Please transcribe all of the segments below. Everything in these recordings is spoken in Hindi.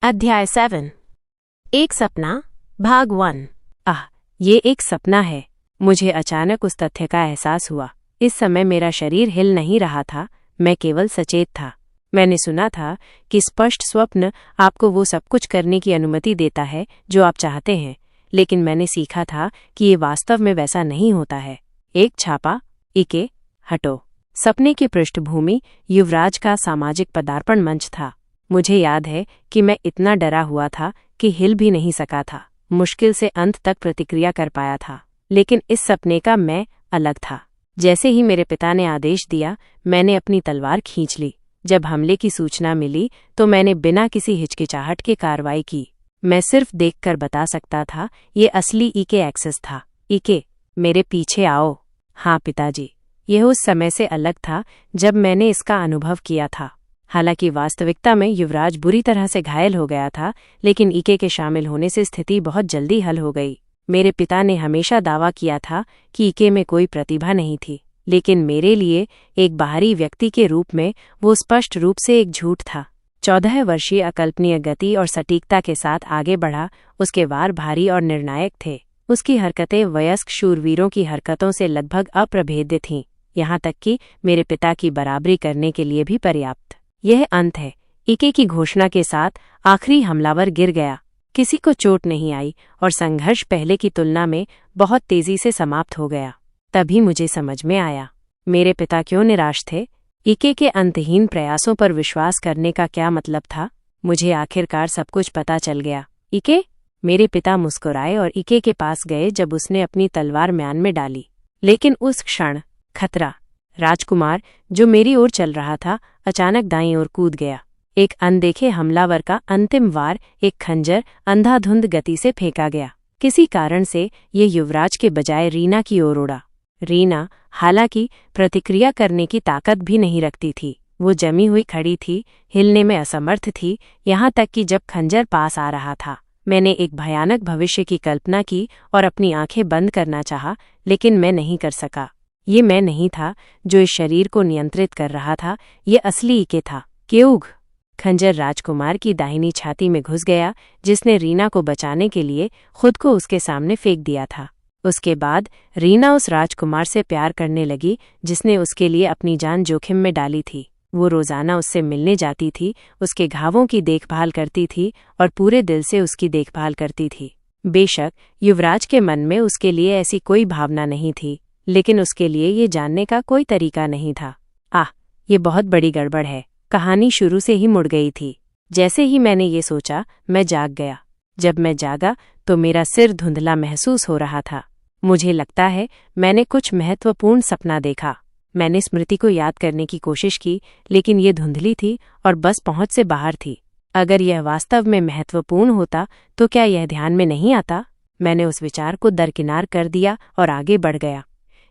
अध्याय 7 एक सपना भाग 1। ये एक सपना है। मुझे अचानक उस तथ्य का एहसास हुआ। इस समय मेरा शरीर हिल नहीं रहा था, मैं केवल सचेत था। मैंने सुना था कि स्पष्ट स्वप्न आपको वो सब कुछ करने की अनुमति देता है जो आप चाहते हैं, लेकिन मैंने सीखा था कि ये वास्तव में वैसा नहीं होता है। एक छापा, इके, हटो। सपने की पृष्ठभूमि युवराज का सामाजिक पदार्पण मंच था। मुझे याद है कि मैं इतना डरा हुआ था कि हिल भी नहीं सका था, मुश्किल से अंत तक प्रतिक्रिया कर पाया था। लेकिन इस सपने का मैं अलग था। जैसे ही मेरे पिता ने आदेश दिया, मैंने अपनी तलवार खींच ली। जब हमले की सूचना मिली तो मैंने बिना किसी हिचकिचाहट के कार्रवाई की। मैं सिर्फ देखकर बता सकता था, ये असली ईके एक्सेस था। ईके, मेरे पीछे आओ। हाँ पिताजी। यह उस समय से अलग था जब मैंने इसका अनुभव किया था। हालांकि वास्तविकता में युवराज बुरी तरह से घायल हो गया था, लेकिन ईके के शामिल होने से स्थिति बहुत जल्दी हल हो गई। मेरे पिता ने हमेशा दावा किया था कि ईके में कोई प्रतिभा नहीं थी, लेकिन मेरे लिए एक बाहरी व्यक्ति के रूप में वो स्पष्ट रूप से एक झूठ था। 14 वर्षीय अकल्पनीय गति और सटीकता के साथ आगे बढ़ा। उसके वार भारी और निर्णायक थे। उसकी हरकतें वयस्क शूरवीरों की हरकतों से लगभग अप्रभेद्य थीं, यहाँ तक कि मेरे पिता की बराबरी करने के लिए भी पर्याप्त। यह अंत है। ईके की घोषणा के साथ आखिरी हमलावर गिर गया। किसी को चोट नहीं आई और संघर्ष पहले की तुलना में बहुत तेजी से समाप्त हो गया। तभी मुझे समझ में आया, मेरे पिता क्यों निराश थे। ईके के अंतहीन प्रयासों पर विश्वास करने का क्या मतलब था। मुझे आखिरकार सब कुछ पता चल गया। ईके, मेरे पिता मुस्कुराए और ईके के पास गए जब उसने अपनी तलवार म्यान में डाली। लेकिन उस क्षण खतरा। राजकुमार, जो मेरी ओर चल रहा था, अचानक दाईं ओर कूद गया। एक अनदेखे हमलावर का अंतिम वार एक खंजर अंधाधुंध गति से फेंका गया। किसी कारण से ये युवराज के बजाय रीना की ओर उड़ा। रीना, हालांकि प्रतिक्रिया करने की ताकत भी नहीं रखती थी, वो जमी हुई खड़ी थी, हिलने में असमर्थ थी, यहाँ तक कि जब खंजर पास आ रहा था मैंने एक भयानक भविष्य की कल्पना की और अपनी आंखें बंद करना चाहा, लेकिन मैं नहीं कर सका। ये मैं नहीं था जो इस शरीर को नियंत्रित कर रहा था, ये असली ईके था। केउघ। खंजर राजकुमार की दाहिनी छाती में घुस गया, जिसने रीना को बचाने के लिए खुद को उसके सामने फेंक दिया था। उसके बाद रीना उस राजकुमार से प्यार करने लगी जिसने उसके लिए अपनी जान जोखिम में डाली थी। वो रोजाना उससे मिलने जाती थी, उसके घावों की देखभाल करती थी और पूरे दिल से उसकी देखभाल करती थी। बेशक युवराज के मन में उसके लिए ऐसी कोई भावना नहीं थी, लेकिन उसके लिए ये जानने का कोई तरीका नहीं था। ये बहुत बड़ी गड़बड़ है। कहानी शुरू से ही मुड़ गई थी। जैसे ही मैंने ये सोचा, मैं जाग गया। जब मैं जागा तो मेरा सिर धुंधला महसूस हो रहा था। मुझे लगता है मैंने कुछ महत्वपूर्ण सपना देखा। मैंने स्मृति को याद करने की कोशिश की, लेकिन ये धुंधली थी और बस पहुंच से बाहर थी। अगर यह वास्तव में महत्वपूर्ण होता तो क्या यह ध्यान में नहीं आता। मैंने उस विचार को दरकिनार कर दिया और आगे बढ़ गया।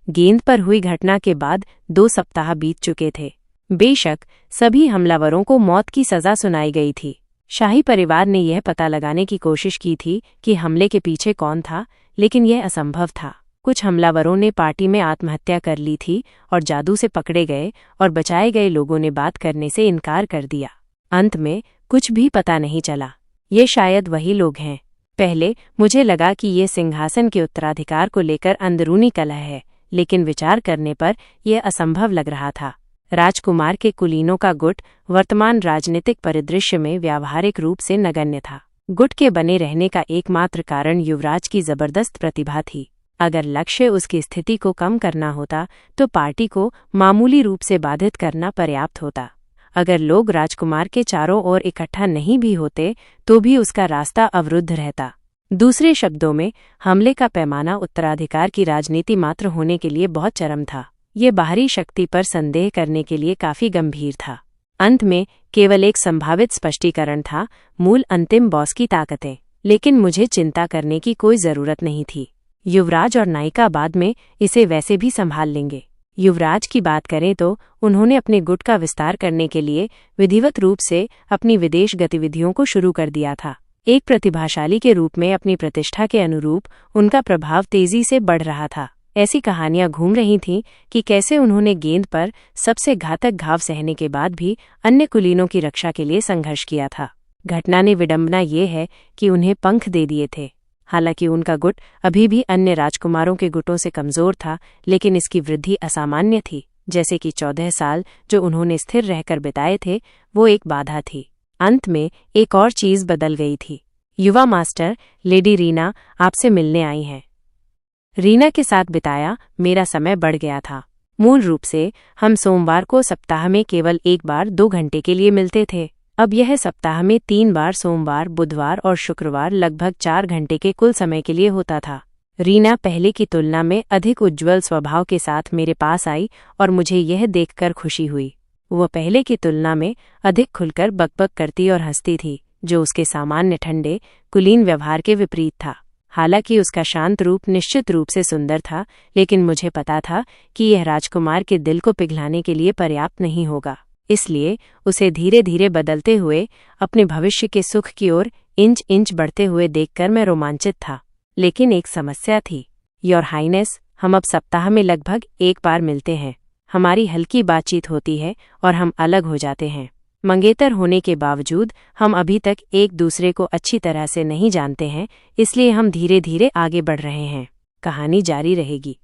गेंद पर हुई घटना के बाद 2 सप्ताह बीत चुके थे। बेशक सभी हमलावरों को मौत की सजा सुनाई गई थी। शाही परिवार ने यह पता लगाने की कोशिश की थी कि हमले के पीछे कौन था, लेकिन यह असंभव था। कुछ हमलावरों ने पार्टी में आत्महत्या कर ली थी और जादू से पकड़े गए, और बचाए गए लोगों ने बात करने से इनकार कर दिया। अंत में कुछ भी पता नहीं चला। ये शायद वही लोग हैं। पहले मुझे लगा कि ये सिंहासन के उत्तराधिकार को लेकर अंदरूनी कलह है, लेकिन विचार करने पर यह असंभव लग रहा था। राजकुमार के कुलीनों का गुट वर्तमान राजनीतिक परिदृश्य में व्यावहारिक रूप से नगण्य था। गुट के बने रहने का एकमात्र कारण युवराज की जबरदस्त प्रतिभा थी। अगर लक्ष्य उसकी स्थिति को कम करना होता तो पार्टी को मामूली रूप से बाधित करना पर्याप्त होता। अगर लोग राजकुमार के चारों ओर इकट्ठा नहीं भी होते तो भी उसका रास्ता अवरुद्ध रहता। दूसरे शब्दों में, हमले का पैमाना उत्तराधिकार की राजनीति मात्र होने के लिए बहुत चरम था। ये बाहरी शक्ति पर संदेह करने के लिए काफी गंभीर था। अंत में केवल एक संभावित स्पष्टीकरण था, मूल अंतिम बॉस की ताकतें। लेकिन मुझे चिंता करने की कोई जरूरत नहीं थी। युवराज और नायिका बाद में इसे वैसे भी संभाल लेंगे। युवराज की बात करें तो उन्होंने अपने गुट का विस्तार करने के लिए विधिवत रूप से अपनी विदेश गतिविधियों को शुरू कर दिया था। एक प्रतिभाशाली के रूप में अपनी प्रतिष्ठा के अनुरूप उनका प्रभाव तेजी से बढ़ रहा था। ऐसी कहानियां घूम रही थीं कि कैसे उन्होंने गेंद पर सबसे घातक घाव सहने के बाद भी अन्य कुलीनों की रक्षा के लिए संघर्ष किया था। घटना ने विडंबना ये है कि उन्हें पंख दे दिए थे। हालांकि उनका गुट अभी भी अन्य राजकुमारों के गुटों से कमजोर था, लेकिन इसकी वृद्धि असामान्य थी। जैसे कि 14 साल जो उन्होंने स्थिर रहकर बिताए थे, वो एक बाधा थी। अंत में एक और चीज बदल गई थी। युवा मास्टर लेडी रीना आपसे मिलने आई हैं। रीना के साथ बिताया मेरा समय बढ़ गया था। मूल रूप से हम सोमवार को सप्ताह में केवल एक बार 2 घंटे के लिए मिलते थे। अब यह सप्ताह में 3 बार सोमवार, बुधवार और शुक्रवार लगभग 4 घंटे के कुल समय के लिए होता था। रीना पहले की तुलना में अधिक उज्ज्वल स्वभाव के साथ मेरे पास आई और मुझे यह देखकर खुशी हुई। वह पहले की तुलना में अधिक खुलकर बकबक करती और हंसती थी, जो उसके सामान्य ठंडे, कुलीन व्यवहार के विपरीत था। हालांकि उसका शांत रूप निश्चित रूप से सुंदर था, लेकिन मुझे पता था कि यह राजकुमार के दिल को पिघलाने के लिए पर्याप्त नहीं होगा। इसलिए उसे धीरे धीरे बदलते हुए, अपने भविष्य के सुख की ओर इंच इंच बढ़ते हुए देखकर मैं रोमांचित था। लेकिन एक समस्या थी। योर हाइनेस, हम अब सप्ताह में लगभग एक बार मिलते हैं। हमारी हल्की बातचीत होती है और हम अलग हो जाते हैं। मंगेतर होने के बावजूद हम अभी तक एक दूसरे को अच्छी तरह से नहीं जानते हैं, इसलिए हम धीरे धीरे आगे बढ़ रहे हैं। कहानी जारी रहेगी।